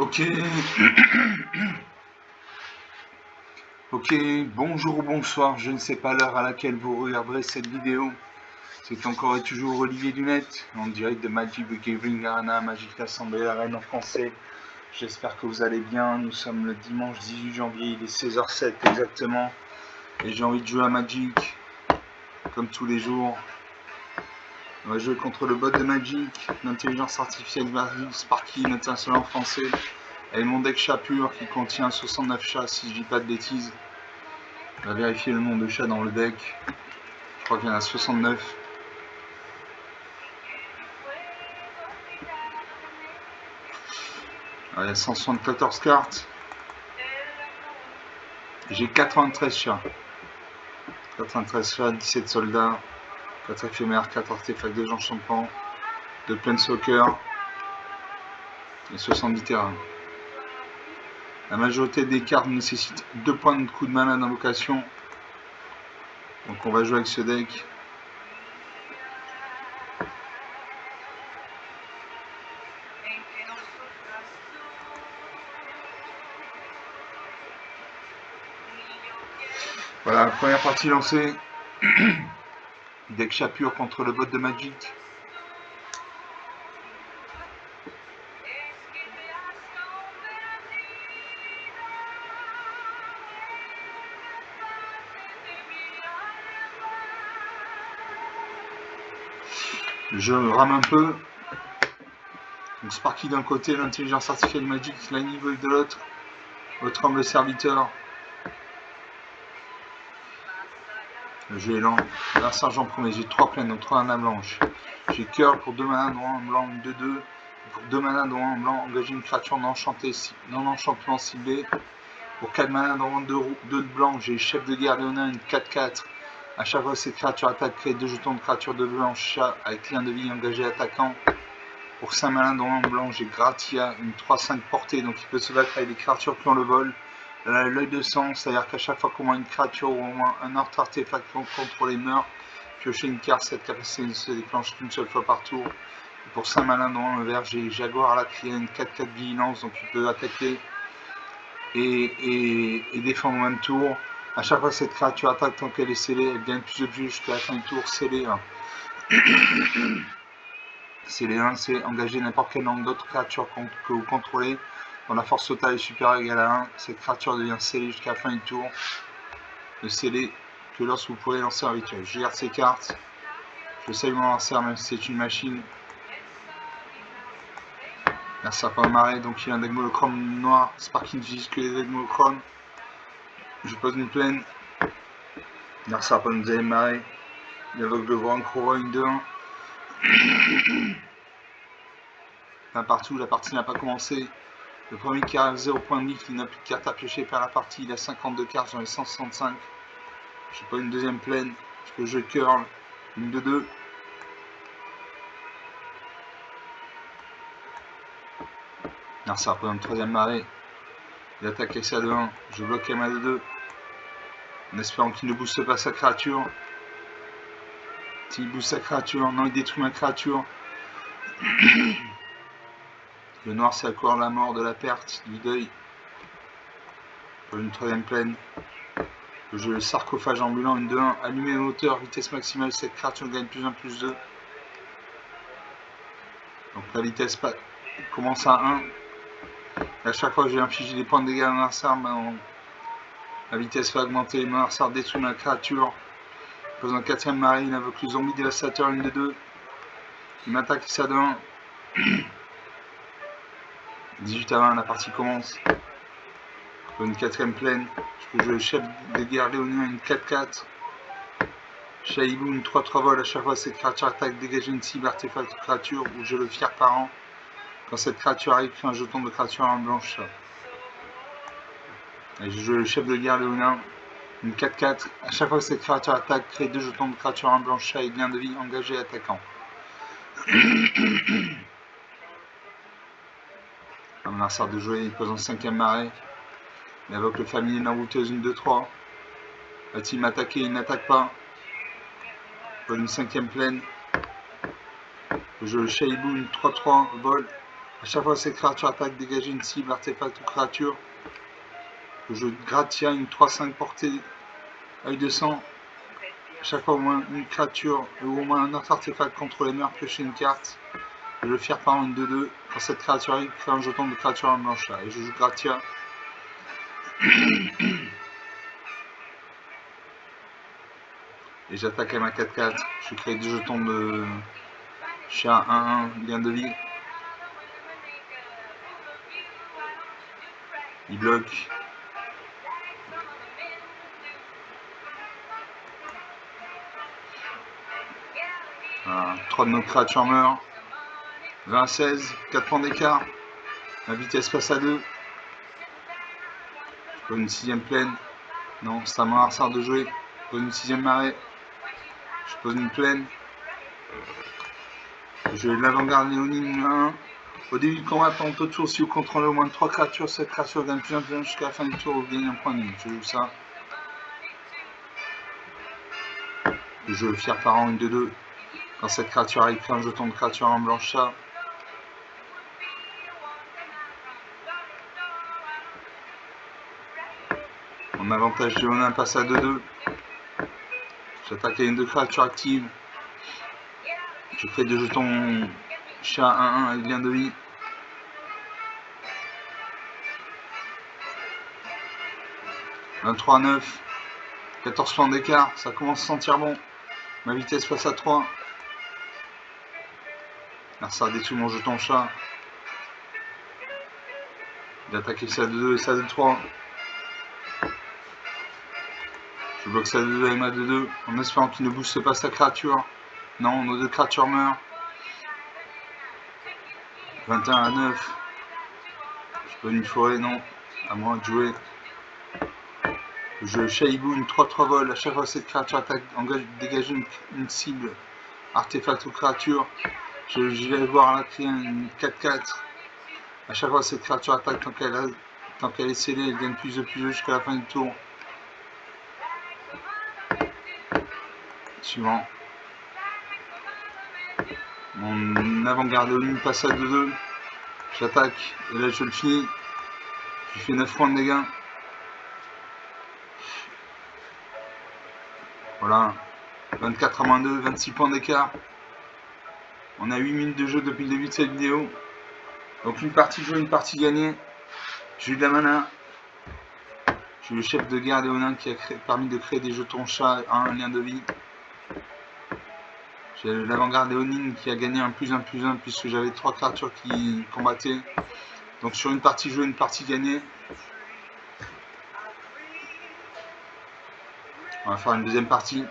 Ok. Ok, bonjour ou bonsoir, je ne sais pas l'heure à laquelle vous regarderez cette vidéo. C'est encore et toujours Olivier Dunette, en direct de Magic the Gathering Arena, Magic l'Assemblée Arène en français. J'espère que vous allez bien, nous sommes le dimanche 18 janvier, il est 16h07 exactement. Et j'ai envie de jouer à Magic, comme tous les jours. On va jouer contre le bot de Magic, l'intelligence artificielle Magic Sparky, international en français. Et mon deck chat pur qui contient 69 chats si je dis pas de bêtises. On va vérifier le nombre de chats dans le deck. Je crois qu'il y en a 69. Alors, il y a 174 cartes. J'ai 93 chats. 93 chats, 17 soldats, 4 éphémères, 4 artefacts de enchantement, 2 planeswalkers et 70 terrains. La majorité des cartes nécessitent 2 points de coup de mana d'invocation. Donc on va jouer avec ce deck. Voilà, première partie lancée. Deck chat pur contre le bot de Magic. Je rame un peu. Donc Sparky d'un côté, l'intelligence artificielle Magic, Lightning Bolt de l'autre. Votre humble serviteur. Le jeu est lent. Là, sergent premier, j'ai 3 plaines, donc 3 manas blanches. J'ai cœur pour 2 manas droit en blanc, 2-2. Pour 2 manas droit en blanc, engager une créature non enchantement ciblée. Pour 4 manas droit 2 de blanc, j'ai chef de guerre Léonin, une 4-4. A chaque fois que cette créature attaque, crée 2 jetons de créature de blanc chat avec clin de vie engagé attaquant. Pour 5 manas droit en blanc, j'ai Gratia, une 3-5 portée, donc il peut se battre avec des créatures qui ont le vol. L'œil de sang, c'est-à-dire qu'à chaque fois qu'au moins une créature ou au moins un autre artefact contrôlé meurt, piocher une carte, cette capacité ne se déclenche qu'une seule fois par tour. Et pour 5 malins dans le vert, j'ai Jaguar à la clé, une 4-4 vigilance, donc il peut attaquer et défendre au même tour. À chaque fois que cette créature attaque tant qu'elle est scellée, elle gagne plus d'objets jusqu'à la fin du tour, scellé 1. Scellé 1, c'est engager n'importe quelle nombre d'autres créatures que vous contrôlez. Quand la force totale est supérieure ou égale à 1, cette créature devient scellée jusqu'à la fin du tour. Le scellé que lorsque vous pourrez lancer un rituel. Je garde ces cartes. Je sais mon adversaire même si c'est une machine. L'adversaire pas marée, donc il a un deck monochrome noir. Sparky n'utilise que les decks monochromes. Je pose une plaine. L'adversaire pas nous aller marée. Il invoque le Grand Crowroy, une 2-1. Un partout, la partie n'a pas commencé. Le premier qui arrive 0 point de vie, qui n'a plus de cartes à piocher par la partie, il a 52 cartes, j'en ai 165. Je pas une deuxième plaine, je peux jouer curl, une 2-2. Ça représente une troisième marée. Il attaque avec sa 2-1, je bloque la main de 2. En espérant qu'il ne booste pas sa créature. S'il booste sa créature, non, il détruit ma créature. Le noir, c'est la couleur de la mort, de la perte, du deuil. Pour une troisième plaine. Je le sarcophage ambulant, une 2-1. Allumer le moteur, vitesse maximale, cette créature gagne +1/+2. Donc la vitesse commence à 1. Et à chaque fois que j'ai infligé des points de dégâts à mon adversaire, la vitesse va augmenter. Mon adversaire détruit ma créature. Pose un 4ème marée, il invoque le zombie dévastateur, une de 2. Il m'attaque, ça de 1. 18 à 20, la partie commence. Pour une 4ème plaine, je peux jouer le chef de guerre léonien, une 4-4. Shaibou, une 3-3 vol. À chaque fois que cette créature attaque, dégager une cible artefact créature ou je le fier par an. Quand cette créature arrive, crée un jeton de créature en blanche. Et je joue le chef de guerre léonien, une 4-4. À chaque fois que cette créature attaque, crée 2 jetons de créature en blanche et gain de vie engagé attaquant. Un adversaire de jouer, il pose en 5ème marée. Il invoque le familier Naruteuse, une 2-3. Va-t-il m'attaquer? Il n'attaque pas. Pose une 5ème plaine. Je joue le Shaibou, une 3-3 vol. À chaque fois que cette créature attaque, dégagez une cible, artefact ou créature. Je gratia une 3-5 portée, œil de sang. À chaque fois au moins une créature ou au moins un autre artefact contre les murs, piochez une carte. Je le fire par une 2-2. Quand cette créature arrive, crée un jeton de créature en blanche là. Et je joue gratia. Et j'attaque à ma 4-4. Je crée 2 jetons de chat 1-1, gain de vie. Il bloque. Voilà. 3 de nos créatures meurent. 20-16, 4 points d'écart. Ma vitesse passe à 2. Je pose une 6ème plaine. Non, c'est à mon adversaire de jouer. Je pose une 6ème marée. Je pose une plaine. Je l'avant-garde léonine 1. Au début du combat, pendant tout tour, si vous contrôlez au moins 3 créatures, cette créature gagne plus 1 jusqu'à la fin du tour, vous gagnez un point de vie. Je joue ça. Je le fire par an, une 2-2. Quand cette créature arrive, crée un jeton de créature en blanche chat. Mon avantage léonin passe à 2-2. J'attaque à une 2 créatures actives. Je crée 2 jetons chat 1-1 avec gain de vie. « 23-9, 14 points d'écart, ça commence à sentir bon. Ma vitesse passe à 3. Alors ça détruit mon jeton chat. Il attaque ça de 2 et ça de 3. Je bloque ça de 2 avec ma 2-2 en espérant qu'il ne booste pas sa créature. Non, nos 2 créatures meurent. 21-9. Je peux une forêt, non. À moi de jouer. Je Shaibou une 3-3 vol. À chaque fois que cette créature attaque, engage, dégage une cible, artefact ou créature. Je vais voir la créer une 4-4. À chaque fois que cette créature attaque, tant qu'elle est scellée, elle gagne plus de jusqu'à la fin du tour. Suivant. Mon avant-garde léonine passe à 2-2. J'attaque. Et là je le finis. Je fais 9 points de dégâts. Voilà. 24 à moins 2, 26 points d'écart. On a 8 minutes de jeu depuis le début de cette vidéo. Donc une partie jouée, une partie gagnée. J'ai eu de la mana. J'ai eu le chef de guerre léonin qui a permis de créer des jetons chats à un lien de vie. J'ai l'avant-garde léonine qui a gagné un +1 puisque j'avais 3 créatures qui combattaient. Donc sur une partie jouée, une partie gagnée. On va faire une deuxième partie.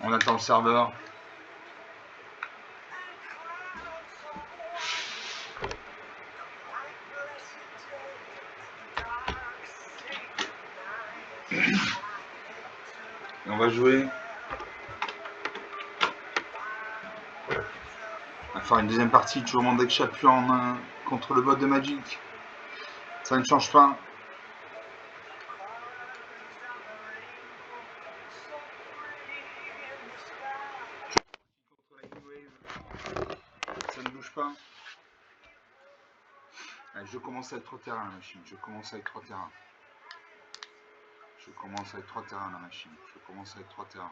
On attend le serveur. Et on va jouer. On va faire une deuxième partie, toujours mon deck Chapuis en main contre le bot de Magic. Ça ne change pas. Ça ne bouge pas. Allez, je commence à être 3 terrains la machine. Je commence à être 3 terrains. Je commence à être 3 terrains la machine. Je commence à être 3 terrains.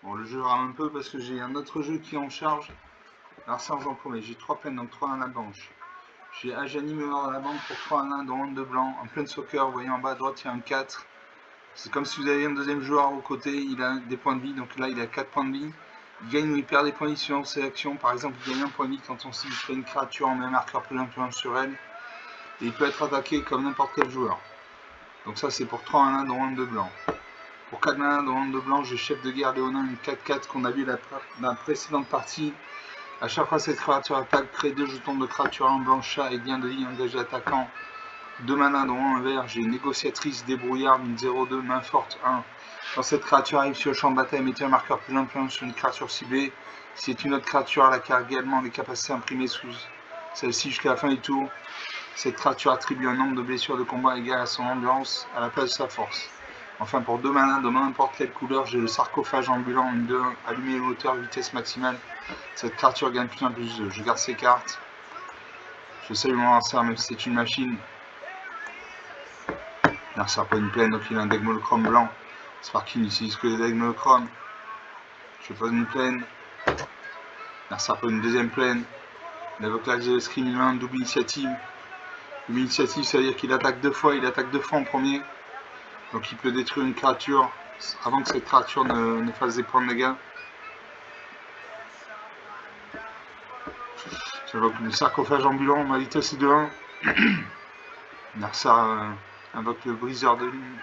Bon, le jeu rame un peu parce que j'ai un autre jeu qui est en charge. Alors ça en premier, j'ai 3 plaines, donc 3 à la blanche. J'ai Ajani Mémoire à la banque pour 3 1 dans Ronde de blanc. En plein soccer, vous voyez en bas à droite, il y a un 4. C'est comme si vous aviez un deuxième joueur au côté, il a des points de vie, donc là il a 4 points de vie. Il gagne ou il perd des points de vie suivant ses actions. Par exemple, il gagne un point de vie quand on cible une créature en met un marqueur +1 sur elle. Et il peut être attaqué comme n'importe quel joueur. Donc ça c'est pour 3 1 dans Ronde de blanc. Pour 4 1 dans Ronde de blanc, j'ai Chef de guerre léonin, une 4-4 qu'on a vu la précédente partie. A chaque fois cette créature attaque, crée 2 jetons de créature en blanc chat et gain de vie engagé attaquant. 2 mana dont 1 vert, j'ai négociatrice, débrouillard, une 0-2, main forte 1. Quand cette créature arrive sur le champ de bataille, mettez un marqueur plus influent sur une créature ciblée. Si c'est une autre créature, elle a également les capacités imprimées sous celle-ci jusqu'à la fin du tour. Cette créature attribue un nombre de blessures de combat égal à son endurance à la place de sa force. Enfin, pour 2 mana de n'importe quelle couleur, j'ai le sarcophage ambulant, une 2, allumé le moteur, vitesse maximale. Cette créature gagne plus 1 plus 2. Je garde ces cartes. Je salue mon adversaire, même si c'est une machine. L'adversaire pas une plaine, donc il a un deck monochrome blanc. Sparky n'utilise que les decks monochrome. Je pose une plaine. L'adversaire pas une deuxième plaine. Il invoque la screen, il a un double initiative. Double initiative, ça veut dire qu'il attaque 2 fois, il attaque 2 fois en premier. Donc il peut détruire une créature avant que cette créature ne fasse des points de dégâts. J'invoque le sarcophage ambulant, ma vitesse est de 1. L'adversaire invoque le briseur de ligne.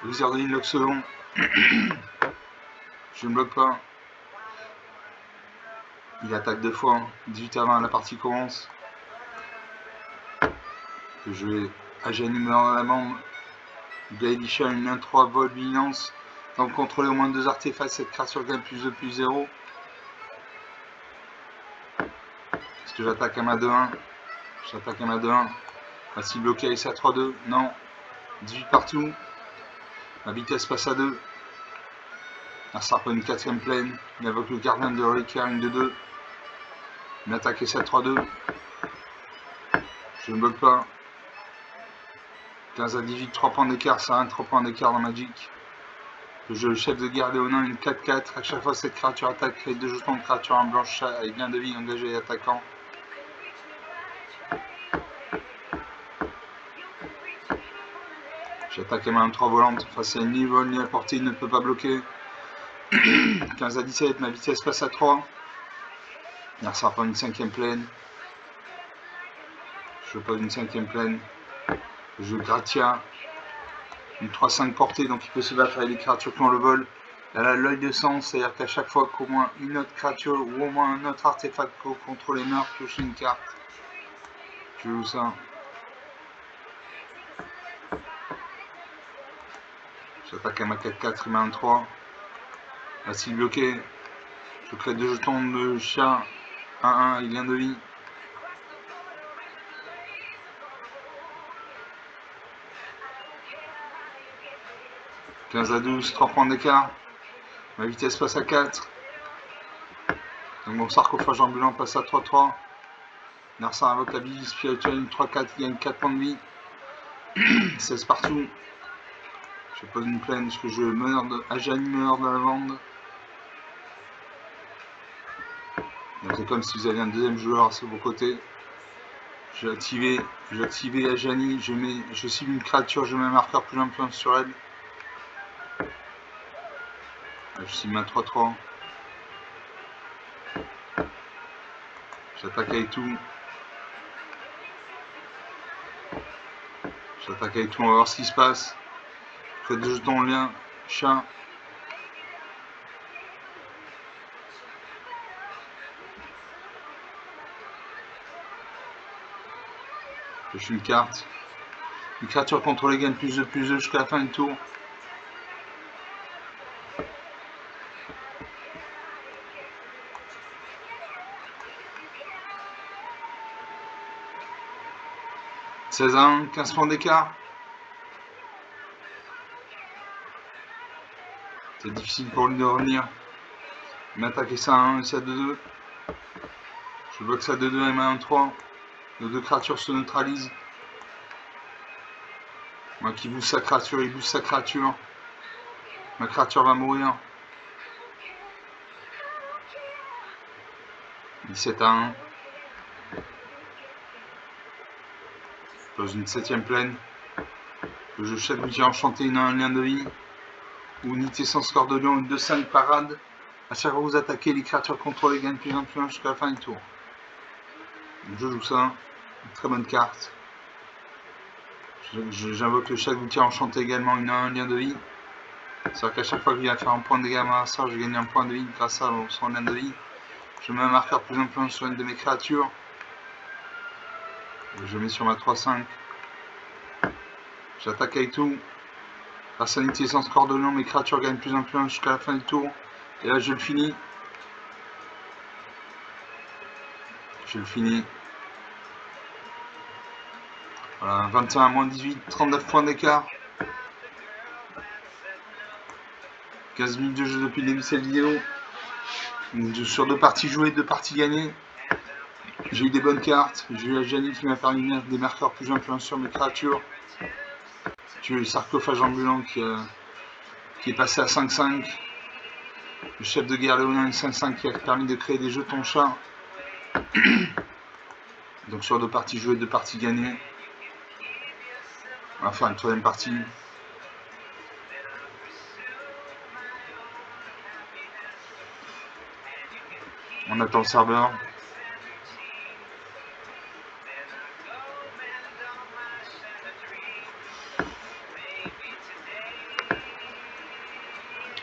Briseur de ligne l'Oxodon. Je ne bloque pas. Il attaque 2 fois. 18 à 20, la partie commence. Je vais Ajani dans la bande. Gaïdisha, une 1-3, vol, vigilance. Donc contrôler au moins 2 artefacts, cette créature gagne plus 2, plus 0. Est-ce que j'attaque à ma 2-1? J'attaque à ma 2-1. Va-t-il bloquer avec sa 3-2? Non. 18 partout. Ma vitesse passe à 2. Un sarpe une 4ème plaine. Il invoque le gardien de reliquaire, une 2-2. Il attaque et sa 3-2. Je ne bloque pas. 15 à 18, 3 points d'écart, ça a 3 points d'écart dans Magic. Le jeu chef de guerre Léonin, une 4-4. À chaque fois cette créature attaque, crée 2 jetons de créature en blanche avec gain de vie engagé et attaquant. J'attaque à ma 3 volante. Face à une ni vol ni à portée, il ne peut pas bloquer. 15 à 17, ma vitesse passe à 3. L'adversaire prend une 5ème plaine. Je pose une 5ème plaine. Je Gratia. Une 3-5 portée, donc il peut se battre avec les créatures qui ont le vol. Elle a l'œil de sang, c'est-à-dire qu'à chaque fois qu'au moins une autre créature ou au moins un autre artefact contre les meurt, pioche une carte. Je joue ça. J'attaque à ma 4-4, il m'a un 3. Va-t-il bloquer? Je crée 2 jetons de chien. 1-1, il vient de vie. « 15 à 12, 3 points d'écart. Ma vitesse passe à 4. Donc mon sarcophage ambulant passe à 3-3. Narsa invoque la bille spirituelle, une 3-4, il gagne 4 points de vie. 16 partout. Je pose une plaine, parce que je meurs de Ajani meurt de la lavande. Donc c'est comme si vous aviez un deuxième joueur sur vos côtés. J'ai activé Ajani, je cible une créature, je mets un marqueur plus influent sur elle. Je cible ma 3-3. J'attaque avec tout. J'attaque avec tout, on va voir ce qui se passe. Je fais 2 jetons en lien, chat. Je suis une carte. Une créature contrôlée gagne plus de jusqu'à la fin du tour. « 16 à 1, 15 points d'écart. C'est difficile pour lui de revenir. Il m'a attaqué ça à 1 et ça à 2-2. Je bloque ça à 2-2 et ma 1-3. Nos 2 créatures se neutralisent. Moi qui booste sa créature, il booste sa créature. Ma créature va mourir. 17 à 1. Je pose une 7ème plaine. Le jeu chef budget enchanté, il a un lien de vie. Ou unité sans score de lion, une 2-5 parade. À chaque fois que vous attaquez, les créatures contrôlées gagnent plus en plus jusqu'à la fin du tour. Donc je joue ça. Une très bonne carte. J'invoque le chat gouttier enchanté également, il a un lien de vie. C'est-à-dire qu'à chaque fois que je viens faire un point de dégâts à ma sort, je gagne un point de vie grâce à son lien de vie. Je mets un marqueur plus influent sur une de mes créatures. Je mets sur ma 3-5. J'attaque avec tout. Personnalité sans score de nom, mes créatures gagnent plus en plus jusqu'à la fin du tour. Et là je le finis. Voilà, 21 à moins 18, 39 points d'écart. 15 minutes de jeu depuis le début de cette vidéo. Sur 2 parties jouées, 2 parties gagnées. J'ai eu des bonnes cartes. J'ai eu la Janie qui m'a permis de mettre des marqueurs plus influents sur mes créatures. J'ai eu le sarcophage ambulant qui est passé à 5-5. Le chef de guerre Léonin 5-5 qui a permis de créer des jetons chats. Donc sur 2 parties jouées, 2 parties gagnées. On va faire une 3e partie. On attend le serveur.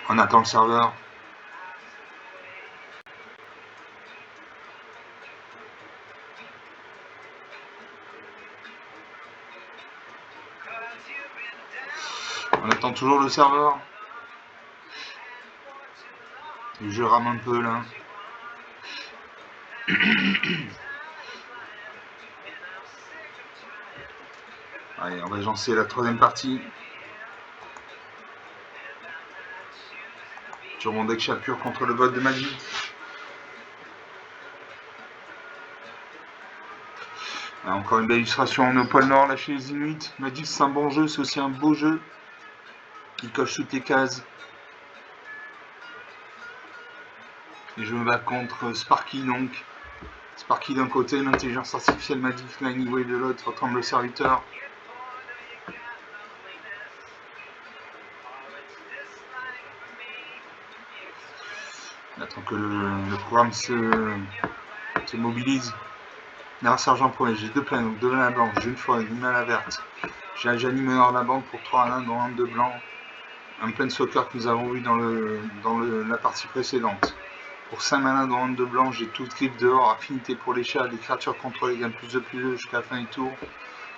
On attend le serveur. On attend toujours le serveur. Je rame un peu là. Allez, on va lancer la 3e partie. Sur mon deck Chapure contre le vote de magie. Là, encore une belle illustration. On est au pôle Nord, là chez les Inuits. Magic, c'est un bon jeu, c'est aussi un beau jeu. Il coche toutes les cases. Et je me bats contre Sparky donc. Sparky d'un côté, l'intelligence artificielle Magic Anyway de l'autre, ressemble le serviteur. On attend que le programme se mobilise. Là, sergent premier, j'ai 2 plaines, donc 2 mana blanches, j'ai une forêt, une mana verte. J'ai un Jani meneur à la banque pour 3 1 dont 1 de blanc. Un Planeswalker que nous avons vu dans la partie précédente. Pour 5 mana dont 1 de blanc, j'ai toute griffe dehors, affinité pour les chats, les créatures contrôlées gagnent plus de jusqu'à la fin du tour.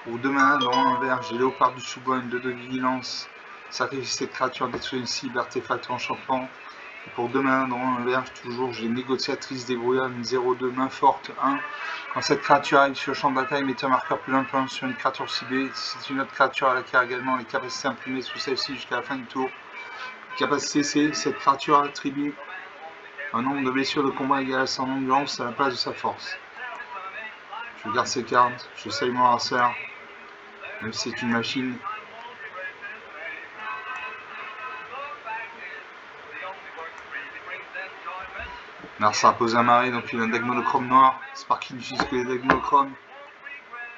Pour 2 mana dont 1 vert, j'ai Léopard du sous-bois, une 2 vigilance. Sacrifice cette créature, détruit une cible, artefact ou enchantement. Pour 2 mains dans un verge, toujours, j'ai négociatrice débrouillard, une 0-2, main forte, 1. Quand cette créature arrive sur le champ de bataille, mettez un marqueur plus influent sur une créature ciblée. Si c'est une autre créature, elle acquiert également les capacités imprimées sous celle-ci jusqu'à la fin du tour. Capacité C, cette créature attribue un nombre de blessures de combat égal à son endurance à la place de sa force. Je garde ces cartes, je salue mon adversaire, même si c'est une machine. Narsa a posé un marée, donc il a un deck monochrome noir. Sparky n'utilise que les decks monochromes.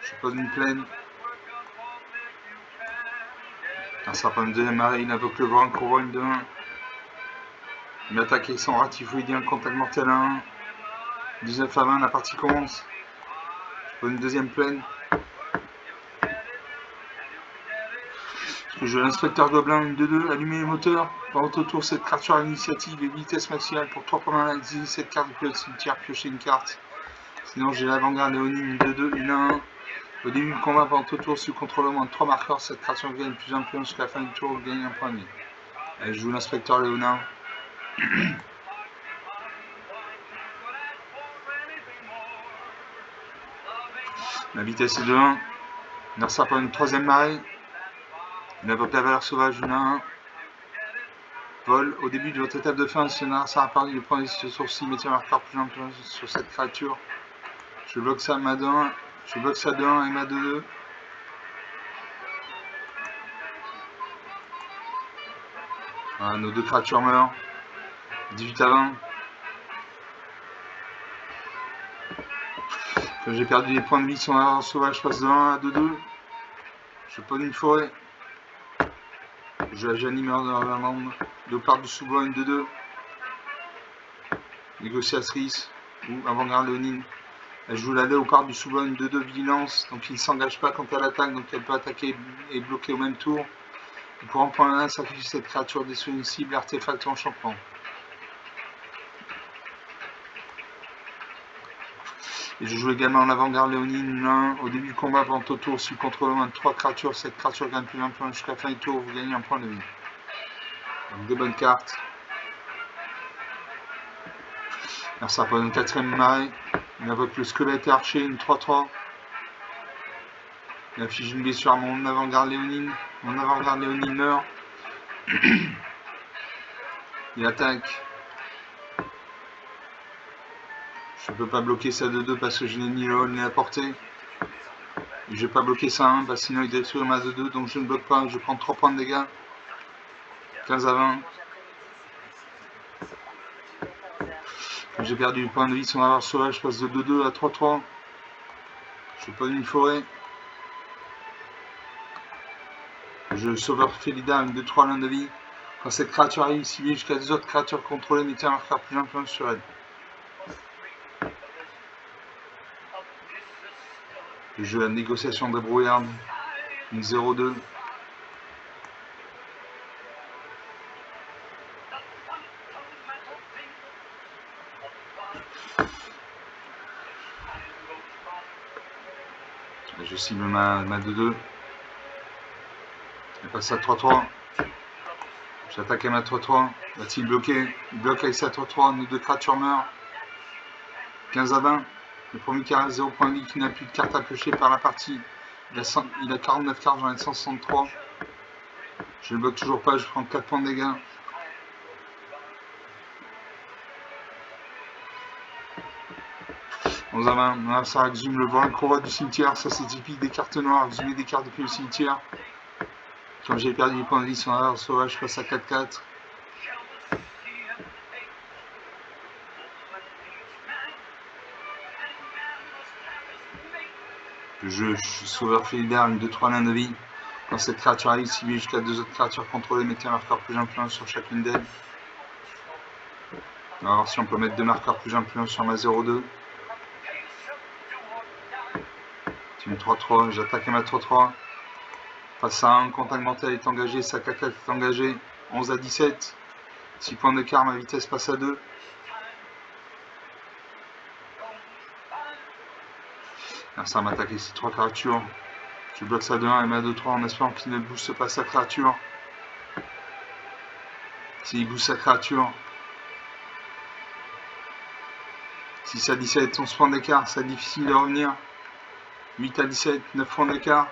Je pose une plaine. Narsa prend une 2e marée, il invoque le vent, courroie une 2-1. Il m'attaque avec son ratifouidien, contact mortel 1. 19 à 20, la partie commence. Je pose une 2e plaine. Je joue l'inspecteur gobelin, une 2-2, allumer les moteurs. Pendant votre tour, cette créature à l'initiative et vitesse maximale pour 3 points à exil, cette carte depuis le cimetière, piocher une carte. Sinon, j'ai l'avant-garde Léonie, une 2-2, une 1-1. Au début du combat, pendant votre tour, si vous contrôlez au moins 3 marqueurs, cette créature gagne plus d'influence jusqu'à la fin du tour, vous gagnez un point de vie. Allez, je joue l'inspecteur Léonin. La vitesse est de 1. Narsa prend une 3e marée. Il invoque la valeur sauvage, une 1-1. Vol. Au début de votre étape de fin, si Narsa a perdu, il prend des sourcils, mettez un marqueur plus influence sur cette créature. Je bloque ça à ma 2-1. Je bloque ça de 1 et ma 2-2. Voilà, nos 2 créatures meurent. 18 à 20. Comme j'ai perdu les points de vie sur un sauvage, je passe de 1 à 2-2. Je pose une forêt. Je la Janie dans la lande. Léopard du sous-bois, une 2-2. Négociatrice ou avant-garde Léonine. Elle joue la Léopard du sous-bois, une 2-2 vigilance. Donc il ne s'engage pas quand elle attaque, donc elle peut attaquer et bloquer au même tour. Et pour en prendre un, sacrifier cette créature, détruire une cible, artefact ou enchantement. Et je joue également en avant-garde Léonine 1. Au début du combat, pendant au tour, si vous contrôlez moins de 3 créatures, cette créature gagne plus d'un point jusqu'à la fin du tour, vous gagnez un point de vie. Donc des bonnes cartes. Alors ça prend une 4ème marée. On invoque le squelette et archer, une 3-3. Il affiche une blessure à mon avant-garde Léonine. Mon avant-garde Léonine meurt. Il attaque. Je ne peux pas bloquer ça de 2 parce que je n'ai ni le haut ni la portée. Je ne vais pas bloquer ça à 1 parce que sinon il détruit ma 2-2, donc je ne bloque pas. Je prends 3 points de dégâts. 15 à 20. J'ai perdu du point de vie sans avoir sauvage, je passe de 2-2 à 3-3. Je pas une forêt. Je sauveur Félida avec 2-3 l'un de vie. Quand cette créature arrive, civile jusqu'à 2 autres créatures contrôlées, mettez un marqueur plus influence sur elle. Je joue la négociation de brouillarde. Une 0-2. Je cible ma 2-2. Elle passe à 3-3. J'attaque à ma 3-3. Va-t-il bloquer? Il bloque avec sa 3-3. Nos 2 créatures meurent. 15 à 20. Le premier qui a 0 point de vie, qui n'a plus de cartes à piocher par la partie. Il a 49 cartes, j'en ai 163. Je ne bloque toujours pas, je prends 4 points de dégâts. On a ça exhume le volant crova du cimetière, ça c'est typique des cartes noires, exhumer des cartes depuis le cimetière. Comme j'ai perdu des points de vie sur un sauvage, je passe à 4-4. Je suis sauveur Félidar, une 2-3 l'un de vie. Quand cette créature arrive, cibler jusqu'à 2 autres créatures contrôlées, mettez un marqueur plus influent sur chacune d'elles. On va voir si on peut mettre 2 marqueurs plus influents sur ma 0-2. C'est une 3-3, j'attaque à ma 3-3. Face à 1, contact mortel est engagé, sa 4-4 est engagé. 11 à 17. 6 points d'écart, ma vitesse passe à 2. Alors ça m'attaque ces 3 créatures. Je bloque ça de 1 et ma 2-3 en espérant qu'il ne booste pas sa créature. S'il booste sa créature. 6 à 17, 11 points d'écart, c'est difficile de revenir. 8 à 17, 9 points d'écart.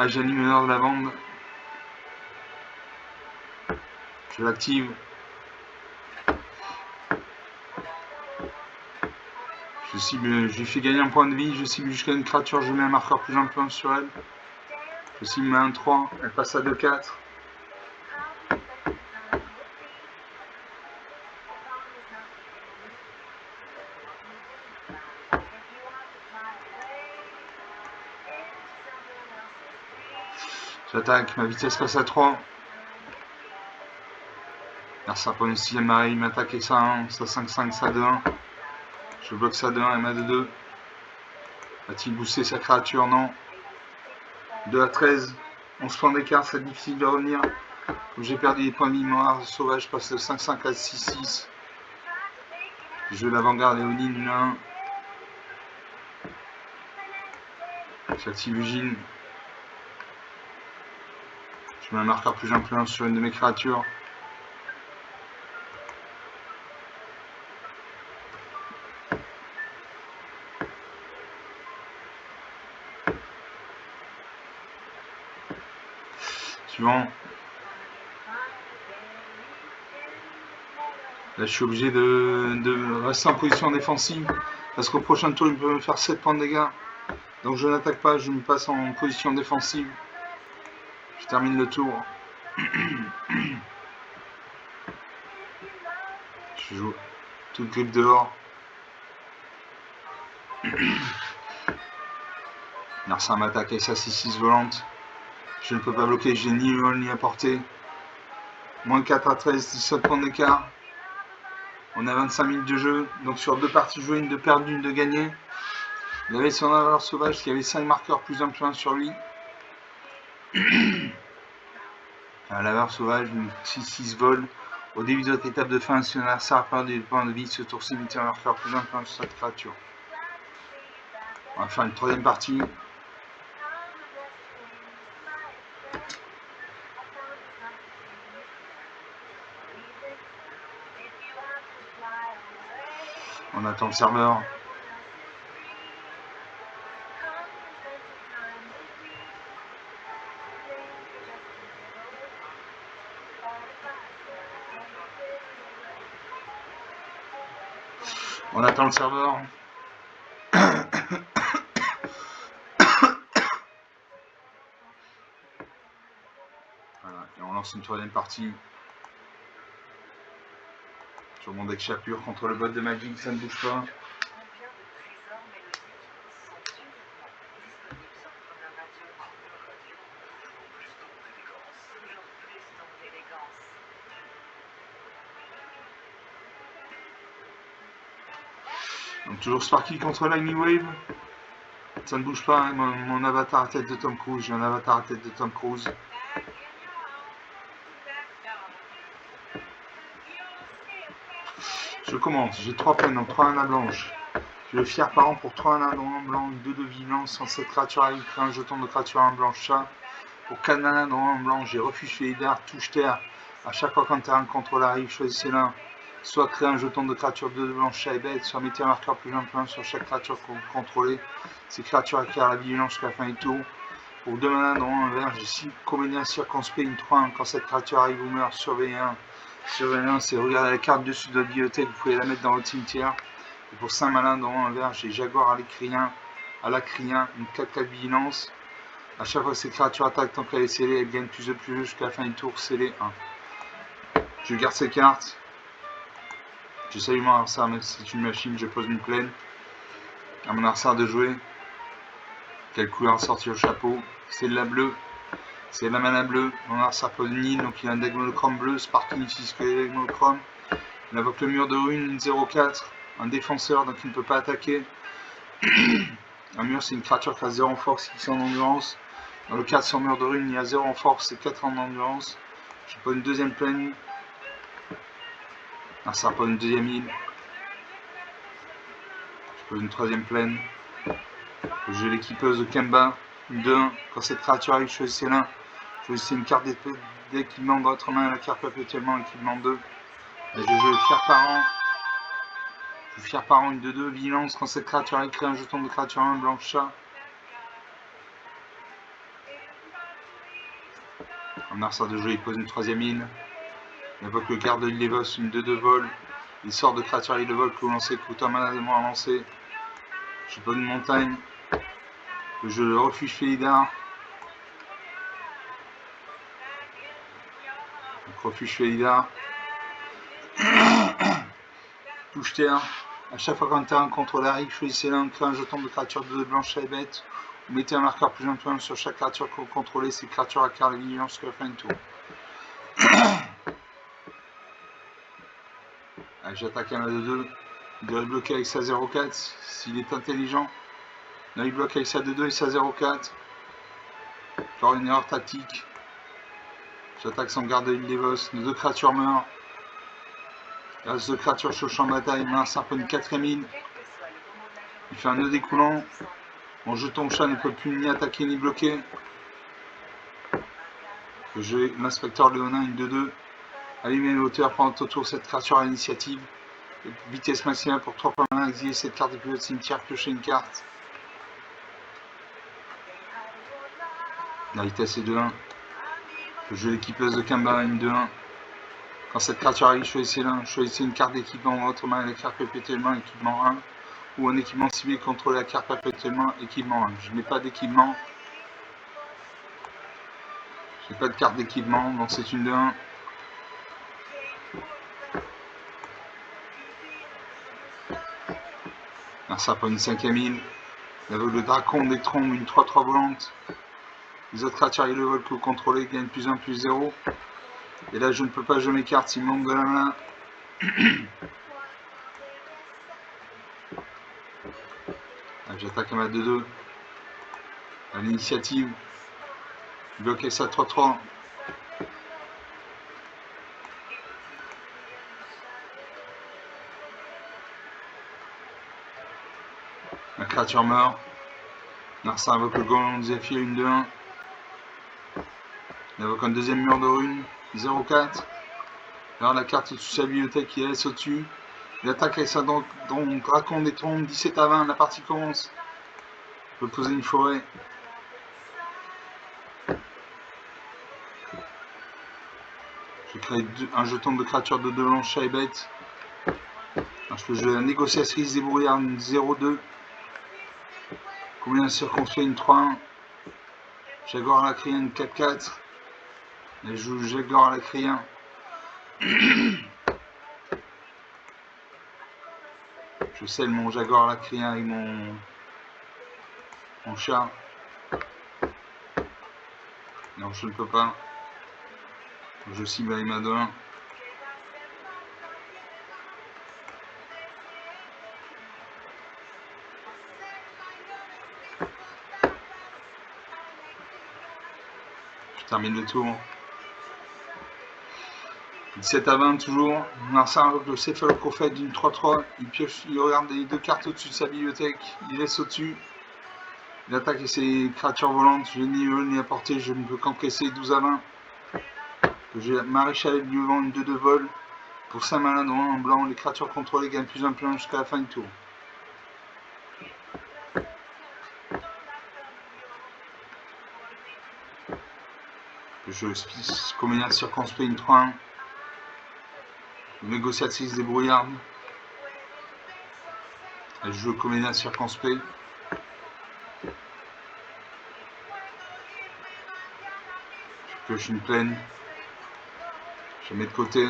J'allume le nord de la bande. Je l'active. Je lui fais gagner un point de vie, je cible jusqu'à une créature, je mets un marqueur plus influent sur elle. Je cible ma 1-3, elle passe à 2-4. J'attaque, ma vitesse passe à 3. Alors ça prend une 6ème marée, il m'attaque avec ça 1, ça 5-5, ça 2-1. Je bloque ça 2-1 et ma 2-2. Va-t-il booster sa créature? Non. 2 à 13. 11 points d'écart, c'est difficile de revenir. Comme j'ai perdu des points de vie, mon sauvage, je passe de 5-5 à 6-6. Je joue l'avant-garde Léonine 1. J'active Eugene. Je mets un marqueur plus influent sur une de mes créatures. Suivant. Là, je suis obligé de rester en position défensive. Parce qu'au prochain tour, il peut me faire 7 points de dégâts. Donc je n'attaque pas, je me passe en position défensive. Je termine le tour. Je joue toute griffe dehors. Narcin m'attaque avec sa 6-6 volante. Je ne peux pas bloquer, j'ai ni vol ni à portée. Moins 4 à 13, 17 points d'écart. On a 25 minutes de jeu, donc sur 2 parties jouées, une de perdue, une de gagnée. Il avait son avare sauvage qui avait 5 marqueurs plus 1 sur lui. Un laveur sauvage, une 6-6 vol. Au début de votre étape de fin, si un adversaire a perdu des points de vie, ce tour-ci, mettez un marqueur plus 1 sur cette créature. On va faire une troisième partie. On attend le serveur. On attend le serveur. Voilà, et on lance une troisième partie. Sur mon deck chapure contre le bot de Magic, ça ne bouge pas. Donc toujours Sparky contre Lightning Wave. Ça ne bouge pas, hein. Mon avatar à tête de Tom Cruise. J'ai un avatar à tête de Tom Cruise. Je commence. J'ai 3 peines, donc 3 nanas blanches. Je le fier par an pour 3 nanas en blanc, 2 de vigilance. Sans cette créature arrive, crée un jeton de créature en blanche chat. Pour 4 nanas en blanc, j'ai refuge Féidar, touche terre. À chaque fois qu'un terrain de contrôle arrive, choisissez l'un. Soit créer un jeton de créature 2 de blanche chat et bête, soit mettez un marqueur plus 1 sur chaque créature que vous contrôlez. Ces créatures acquièrent la vigilance jusqu'à la fin du tour. Pour 2 manas dans un vert, j'ai 6 comédiens circonspects, une 3-1. Quand cette créature arrive ou meurt, surveillez un. Surveillez un, c'est regarder la carte dessus de votre bibliothèque, vous pouvez la mettre dans votre cimetière. Et pour 5 malins dans un vert, j'ai Jaguar à l'acrien, une 4-4 vigilance. À chaque fois que ces créatures attaquent, tant qu'elle est scellée, elle gagne plus de plus jusqu'à la fin du tour, scellé 1. Je garde ces cartes. Je salue mon adversaire, même si c'est une machine, je pose une plaine. À mon adversaire de jouer. Quelle couleur sortir au chapeau? C'est de la bleue. C'est de la mana bleue. Mon adversaire pose une île, donc il a un deck monochrome bleu. Sparky utilise que les decks monochrome. Il invoque le mur de ruine, une 0-4. Un défenseur, donc il ne peut pas attaquer. Un mur, c'est une créature qui a 0 en force, X en endurance. Dans le cas de son mur de ruine, il y a 0 en force et 4 en endurance. Je pose une deuxième plaine. Ça pose une deuxième île. Je pose une troisième plaine. J'ai l'équipeuse de Kemba. Une 2-1. Quand cette créature arrive, choisissez l'un. Choisissez une carte d'équipement dans votre main. La carte perpétuellement équipement 2. Et je joue le fier par an. Je fier par an une 2-2. Vigilance. Quand cette créature arrive, crée un jeton de créature 1 blanche chat. Un adversaire de jeu, il pose une troisième île. Il invoque le garde de l'île Evos, une 2-2 vol. Il sort de créature l'île de vol que vous lancez, coûte un mana de moins à lancer. Je pose une montagne. Je le refuge Féidar. Donc refuge Féidar. Touche terre. À chaque fois qu'un terrain contrôle arrive, choisissez l'un, crée un jeton de créature de blanche et bête. Vous mettez un marqueur plus un sur chaque créature que vous contrôlez. Ces créatures acquièrent la vigilance jusqu'à la fin du tour. J'attaque un 2-2. Il doit le bloquer avec sa 0-4 s'il est intelligent. Là il bloque avec sa 2-2 et sa 0-4. Genre une erreur tactique. J'attaque sans garde de l'île d'Evos. Nos 2 créatures meurent. Il reste 2 créatures sur le champ de bataille. Mars harpe une 4ème île. Il fait un nœud découlant. Mon jeton chat ne peut plus ni attaquer ni bloquer. J'ai l'inspecteur Léonin, une 2-2. Allumer les hauteurs pendant tout tour cette créature à l'initiative. Vitesse maximale pour 3 points mana. Exiler cette carte depuis votre cimetière. Piocher une carte. La vitesse est 2-1. Je l'équipeuse de Kemba, une 2-1. Quand cette créature arrive, choisissez l'un. Choisissez une carte d'équipement dans votre main et la carte perpétuellement équipement 1. Ou un équipement ciblé contrôle la carte perpétuellement équipement 1. Je n'ai pas d'équipement. Je n'ai pas de carte d'équipement, donc c'est une 2-1. Là, ça prend une 5ème île. Avec le Dracon d'Ectron, une 3-3 volante. Les autres créatures et le vol que vous contrôlez gagnent plus 1, plus 0. Et là, je ne peux pas jouer mes cartes s'il manque de la main. J'attaque à ma 2-2. À l'initiative. Bloquer ça 3-3. Ma créature meurt. Narsa invoque le golem de Zephyr, une 2-1. Il invoque un deuxième mur de runes, 0-4. Alors la carte au-dessus de sa bibliothèque, il laisse au-dessus. Il attaque avec sa dracon des tombes, 17-20, la partie commence. Je peux poser une forêt. Je crée un jeton de créature de 2 blanches, chat et bête. Alors je peux jouer la négociatrice des brouillards, 0-2. Combien circonspect, une 3-1. Jaguar à la crie, une 4-4. Elle joue Jaguar à la crie. Je scelle mon Jaguar à la crie avec mon chat. Non, je ne peux pas. Je cible avec ma 2-1. Je termine le tour. 17-20 toujours. Narsa invoque le céphaloprophète d'une 3-3. Il pioche, il regarde les 2 cartes au-dessus de sa bibliothèque. Il laisse au-dessus. Il attaque avec ses créatures volantes. Je n'ai ni eux ni à portée. Je ne peux qu'encaisser 12-20. J'ai maréchal du vent, une 2 de vol. Pour 5 malins dans un en blanc, les créatures contrôlées gagnent plus un plan jusqu'à la fin du tour. Je combien circonspect, une 3-1. Négociatrice des brouillards. Elle joue comédien circonspect. Je pioche une plaine. Je mets de côté.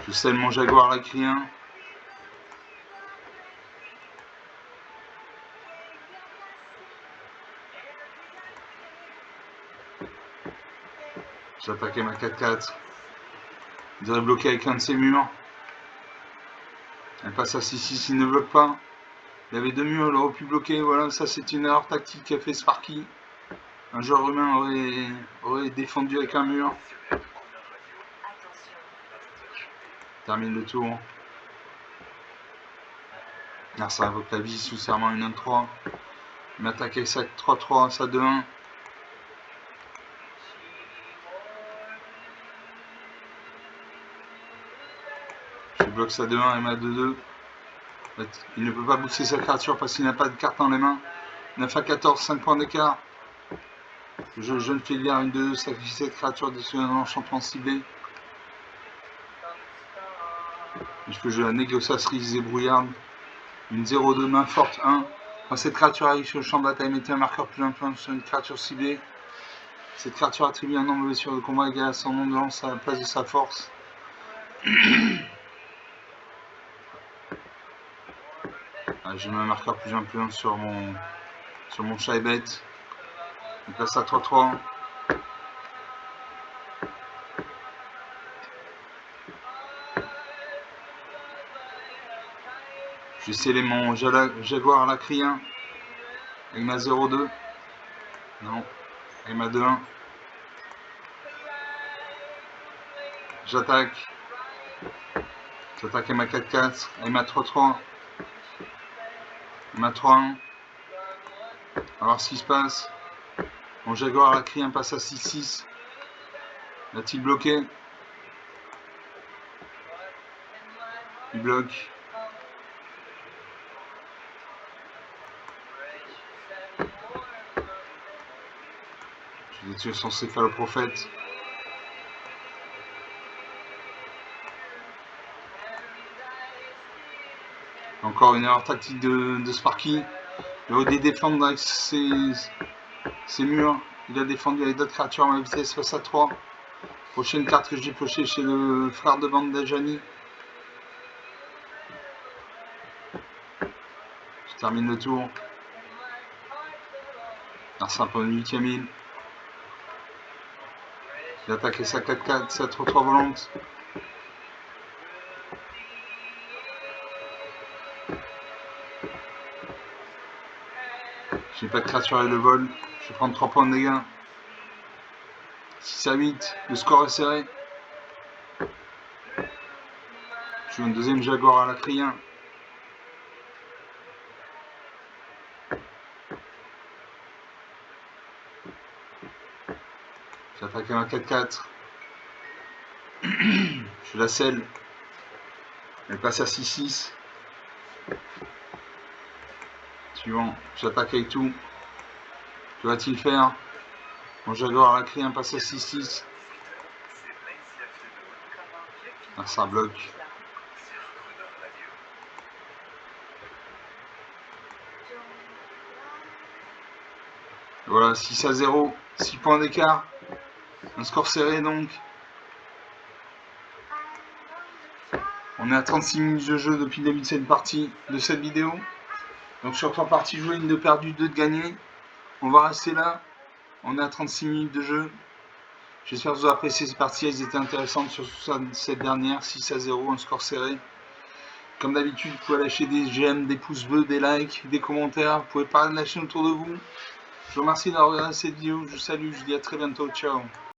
Je scelle mon Jaguar lacrien. J'attaquais ma 4-4. Il devrait bloquer avec un de ses murs. Elle passe à 6-6, il ne bloque pas. Il y avait 2 murs, il aurait pu bloquer. Voilà, ça c'est une erreur tactique qu'a fait Sparky. Un joueur humain aurait défendu avec un mur. Termine le tour. Là, ça invoque la vie sous serment, une 1-3. Il m'attaque avec ça 3-3, ça 2-1. Je bloque ça 2-1 et ma 2-2. Il ne peut pas booster sa créature parce qu'il n'a pas de carte dans les mains. 9 à 14, 5 points d'écart. Je ne fais lire une 2-2, sacrifie cette créature dessus un enchantement ciblé. Je peux jouer la négociatrice des brouillards. Une 0-2, main forte 1. Quand cette créature arrive sur le champ de bataille, mettez un marqueur plus influent sur une créature ciblée. Cette créature attribue un nombre de blessures de combat égal à son nom de lance à la place de sa force. Je mets un marqueur plus influent sur mon chat et bête. On passe à 3-3. Je vais sceller mon Jaguar à la crien avec ma 0-2. Non, avec ma 2-1. J'attaque. J'attaque avec ma 4-4, avec ma 3-3. Ma 3-1. On va voir ce qui se passe. Mon Jaguar à la crien passe à 6-6. Va-t-il bloquer? Il bloque. Je vais tuer son céphaloprophète. Encore une erreur tactique de Sparky. Il aurait dû défendre avec ses murs. Il a défendu avec d'autres créatures à ma vitesse face à 3. Prochaine carte que j'ai piochée chez le frère de bande d'Ajani. Je termine le tour. Narsa pour une 8ème île. Il a attaqué sa 4-4, sa 3-3 volante. J'ai pas de créature et le vol. Je vais prendre 3 points de dégâts. 6 à 8. Le score est serré. Je joue un deuxième Jaguar à la Crien. J'attaque à un 4-4. Je la scelle. Elle passe à 6-6. Suivant. J'attaque avec tout. Que va-t-il faire? Mon Jaguar à la Crien passe à 6-6. Ah, ça bloque. Voilà, 6 à 0. 6 points d'écart. Un score serré donc. On est à 36 minutes de jeu depuis le début de cette partie, de cette vidéo. Donc sur 3 parties jouées, 1 de perdu, 2 de gagné. On va rester là. On est à 36 minutes de jeu. J'espère que vous avez apprécié ces parties. Elles étaient intéressantes, surtout cette dernière. 6 à 0, un score serré. Comme d'habitude, vous pouvez lâcher des j'aime, des pouces bleus, des likes, des commentaires. Vous pouvez parler de la chaîne autour de vous. Je vous remercie d'avoir regardé cette vidéo. Je vous salue. Je vous dis à très bientôt. Ciao.